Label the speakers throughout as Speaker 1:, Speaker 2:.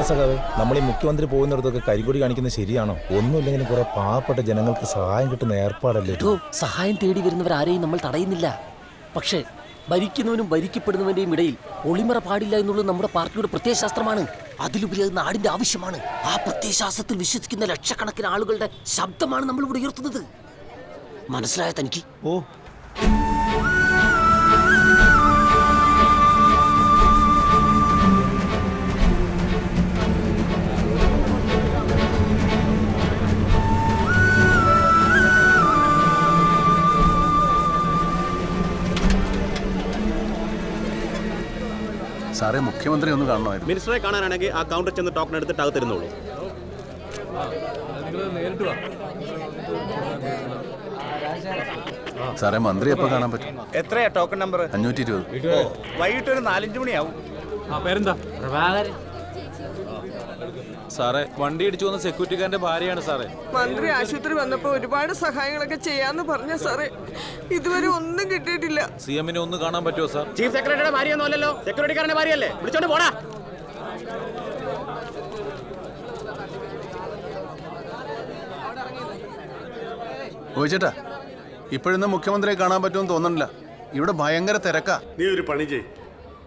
Speaker 1: സഖാവേ, നമ്മൾ ഈ മുഖ്യമന്ത്രി പോകുന്നിടത്തൊക്കെ കരികൊടി കാണിക്കുന്നത് ശരിയാണോ? ഒന്നുമില്ലെങ്കിലും കുറെ പാവപ്പെട്ട ജനങ്ങൾക്ക് സഹായം കിട്ടുന്ന ഏർപ്പാടല്ലേ?
Speaker 2: സഹായം തേടി വരുന്നവരാരെയും നമ്മൾ തടയുന്നില്ല. പക്ഷേ ഭരിക്കുന്നവനും ഭരിക്കപ്പെടുന്നവന്റെയും ഇടയിൽ ഒളിമറ പാടില്ല എന്നുള്ളത് നമ്മുടെ പാർട്ടിയുടെ പ്രത്യയശാസ്ത്രമാണ്. അതിലുപരി അത് നാടിന്റെ ആവശ്യമാണ്. ആ പ്രത്യയശാസ്ത്രത്തിൽ വിശ്വസിക്കുന്ന ലക്ഷക്കണക്കിന് ആളുകളുടെ ശബ്ദമാണ് നമ്മൾ ഇവിടെ ഉയർത്തുന്നത്. മനസ്സിലായ തനിക്ക്?
Speaker 1: ഓ,
Speaker 3: സാറേ, മുഖ്യമന്ത്രി ഒന്ന് കാണണമായിരുന്നു.
Speaker 4: മിനിസ്റ്ററെ കാണാനാണെങ്കിൽ ആ കൗണ്ടർ ചെന്ന് ടോക്കൺ എടുത്തിട്ട് അകത്തിരുന്നോളൂ.
Speaker 3: സാറേ, മന്ത്രി എപ്പോ കാണാൻ പറ്റും?
Speaker 5: എത്രയാ ടോക്കൺ നമ്പർ?
Speaker 3: 520.
Speaker 5: വൈകിട്ട് ഒരു 4-5 മണിയാവും.
Speaker 6: പേരെന്താ?
Speaker 2: പ്രഭാകരൻ.
Speaker 6: സാറേ, വണ്ടി ഇടിച്ചു വന്ന സെക്യൂരിറ്റിക്കാരന്റെ ഭാര്യയാണ് സാറേ.
Speaker 7: മന്ത്രി ആശുപത്രി വന്നപ്പോ ഒരുപാട് സഹായങ്ങളൊക്കെ ചെയ്യാന്ന് പറഞ്ഞ സാറേ, ഇതുവരെ ഒന്നും കിട്ടിയിട്ടില്ല.
Speaker 6: CM-നെ ഒന്ന് കാണാൻ പറ്റുമോ സാർ?
Speaker 4: ചീഫ് സെക്രട്ടറിയുടെ ഭാര്യയൊന്നും അല്ലല്ലോ, സെക്യൂരിറ്റിക്കാരന്റെ ഭാര്യയല്ലേ? വിളിച്ചോണ്ട് പോടാ.
Speaker 3: ചേട്ടാ, ഇപ്പോഴൊന്നും മുഖ്യമന്ത്രിയെ കാണാൻ പറ്റുമെന്ന് തോന്നണില്ല. ഇവിടെ ഭയങ്കര തിരക്കാ.
Speaker 8: നീ ഒരു പണി ചെയ്,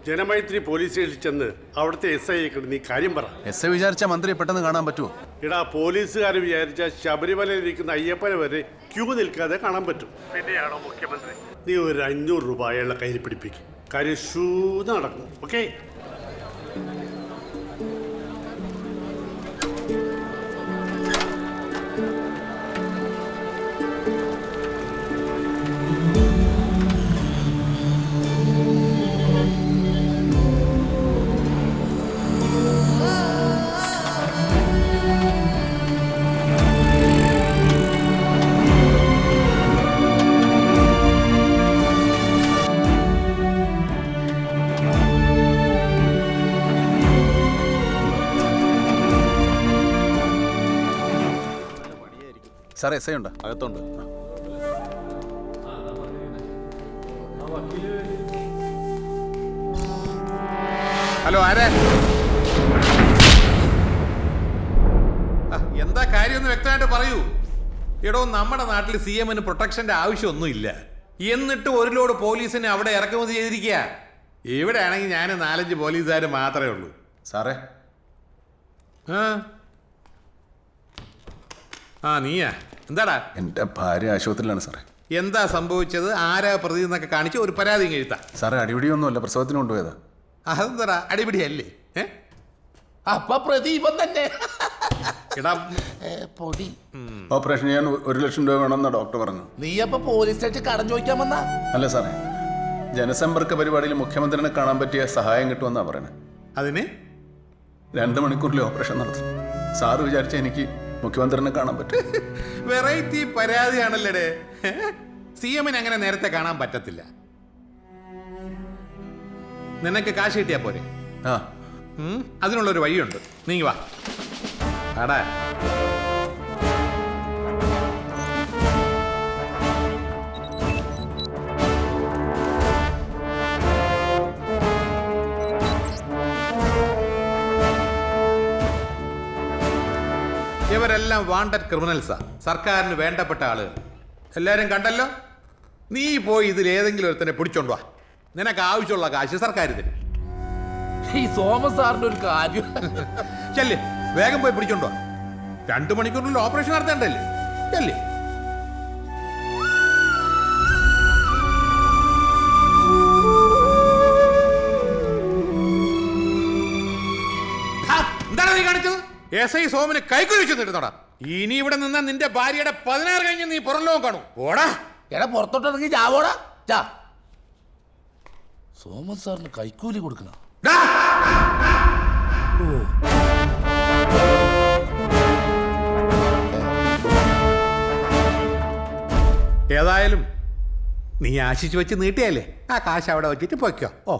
Speaker 8: ജനമൈത്രി പോലീസ് സ്റ്റേഷനിൽ ചെന്ന് അവിടുത്തെ SI നീ കാര്യം പറ.
Speaker 3: SI വിചാരിച്ച മന്ത്രിയെ പെട്ടെന്ന് കാണാൻ പറ്റുമോ?
Speaker 8: ഇടാ, പോലീസുകാർ വിചാരിച്ച ശബരിമലയിൽ ഇരിക്കുന്ന അയ്യപ്പനെ വരെ ക്യൂ നിൽക്കാതെ കാണാൻ പറ്റും. പിന്നെയാണോ മുഖ്യമന്ത്രി? നീ ഒരു 500 രൂപ അയാളുടെ കയ്യിൽ പിടിപ്പിക്കും. കാര്യം നടക്കും. ഓക്കെ?
Speaker 3: സാറേ, SI ഉണ്ടോ?
Speaker 6: അകത്തുണ്ട്.
Speaker 9: ഹലോ, ആരാ? എന്താ കാര്യമൊന്ന് വ്യക്തമായിട്ട് പറയൂ. എടോ, നമ്മുടെ നാട്ടിൽ CM-ന് പ്രൊട്ടക്ഷന്റെ ആവശ്യമൊന്നുമില്ല. എന്നിട്ട് ഒരു ലോഡ് പോലീസിനെ അവിടെ ഇറക്കുമതി ചെയ്തിരിക്കുക. ഇവിടെ ആണെങ്കിൽ ഞാൻ 4-5 പോലീസുകാർ മാത്രമേ ഉള്ളൂ.
Speaker 3: സാറേ,
Speaker 9: നീയാ? എന്താടാ?
Speaker 3: എൻ്റെ ഭാര്യ ആശുപത്രിയിലാണ് സാറേ.
Speaker 9: എന്താ സംഭവിച്ചത്? ആരാ പ്രതി എന്നൊക്കെ കാണിച്ച് ഒരു പരാതിയും എഴുതാം.
Speaker 3: സാറേ, അടിപിടിയൊന്നുമല്ല, പ്രസവത്തിന് കൊണ്ടുപോയതാ.
Speaker 9: അതെന്താ അടിപിടിയല്ലേ?
Speaker 2: അപ്പൊ പ്രതി ഇവൻ തന്നെ. പൊടി.
Speaker 3: ഓപ്പറേഷൻ ചെയ്യാൻ 1 ലക്ഷം രൂപ വേണമെന്നാ ഡോക്ടർ പറഞ്ഞു.
Speaker 2: നീ അപ്പൊ പോലീസ് സ്റ്റേഷൻ കടം ചോദിക്കാൻ വന്നാ?
Speaker 3: അല്ല സാറേ, ജനസമ്പർക്ക പരിപാടിയിൽ മുഖ്യമന്ത്രിനെ കാണാൻ പറ്റിയ സഹായം കിട്ടുമെന്നാ പറയണേ.
Speaker 9: അതിന്
Speaker 3: 2 മണിക്കൂറിൽ ഓപ്പറേഷൻ നടത്തും. സാറ് വിചാരിച്ച എനിക്ക് മുഖ്യമന്ത്രിനെ കാണാൻ പറ്റും.
Speaker 9: വെറൈറ്റി പരാതിയാണല്ലേ. CM-ന് അങ്ങനെ നേരത്തെ കാണാൻ പറ്റത്തില്ല. നിനക്ക് കാശ് കിട്ടിയാ പോരെ? അതിനുള്ളൊരു വഴിയുണ്ട്. നീ വാ. ആടാ, ഇവരെല്ലാം വാണ്ടഡ് ക്രിമിനൽസാ, സർക്കാരിന് വേണ്ടപ്പെട്ട ആളുകൾ. എല്ലാരും കണ്ടല്ലോ. നീ പോയി ഇതിൽ ഏതെങ്കിലും ഒരുത്തനെ പിടിച്ചോണ്ട് വാ. നിനക്ക് ആവശ്യമുള്ള കാശ് സർക്കാർ തരും.
Speaker 2: ഈ സോമൻ സാറിന്റെ ഒരു കാര്യം.
Speaker 9: ചെല്ല്, വേഗം പോയി പിടിച്ചോണ്ട് വാ. 2 മണിക്കൂറിനുള്ളിൽ ഓപ്പറേഷൻ നടത്തേണ്ടല്ലേ? ചെല്ല്. എന്താണ് നീ കാണിച്ചത്? SI സോമന് കൈക്കുഴി വെച്ച് നിരുന്നോടാ. ഇനി ഇവിടെ നിന്നാ നിന്റെ ഭാര്യയുടെ 16 കഴിഞ്ഞ് നീ പുറംലോകം കാണൂ. ഓടാ.
Speaker 2: എടാ, പുറത്തോട്ടിറങ്ങി ചാവോടാ. സോമൻ സാറിന് കൈക്കൂലി കൊടുക്കണം.
Speaker 9: ഏതായാലും നീ ആശിച്ചു വെച്ച് നീട്ടിയല്ലേ, ആ കാശ് അവിടെ വെച്ചിട്ട് പൊയ്ക്കോ. ഓ,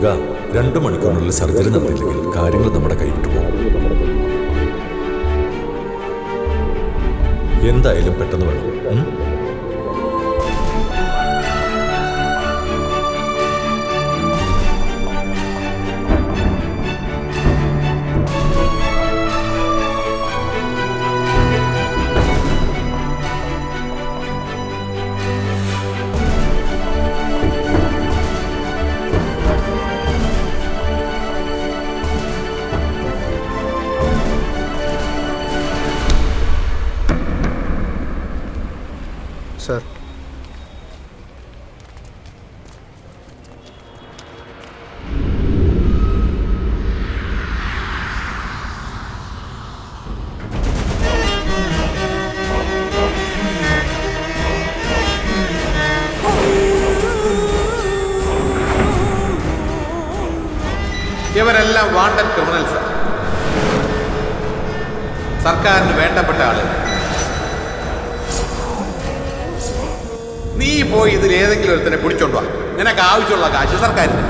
Speaker 10: ദുർഗ 2 മണിക്കൂറിനുള്ളിൽ സർജറി നടന്നില്ലെങ്കിൽ കാര്യങ്ങൾ നമ്മുടെ കൈവിട്ടു പോകും. എന്തായാലും പെട്ടെന്ന് വേണം.
Speaker 3: സാർ,
Speaker 9: ഇവരെല്ലാം വാണ്ടഡ് ക്രിമിനൽസ്. സർക്കാരിന് വേണ്ടപ്പെട്ട ആളുകൾ. നീ പോയി ഇതിൽ ഏതെങ്കിലും ഒരുത്തനെ പിടിച്ചോണ്ടുവാ. നിനക്ക് ആവശ്യമുള്ള കാശ് സർക്കാരിന്.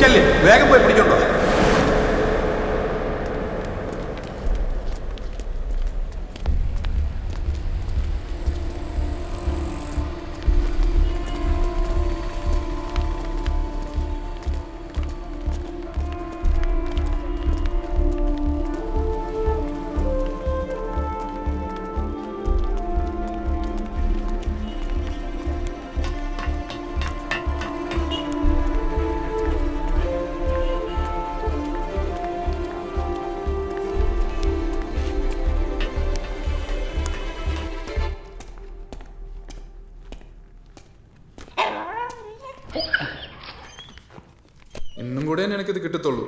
Speaker 9: ചെല്ല്, വേഗം പോയി പിടിച്ചോണ്ടോ.
Speaker 11: ഇന്നും കൂടെ എനിക്കിത് കിട്ടത്തുള്ളൂ.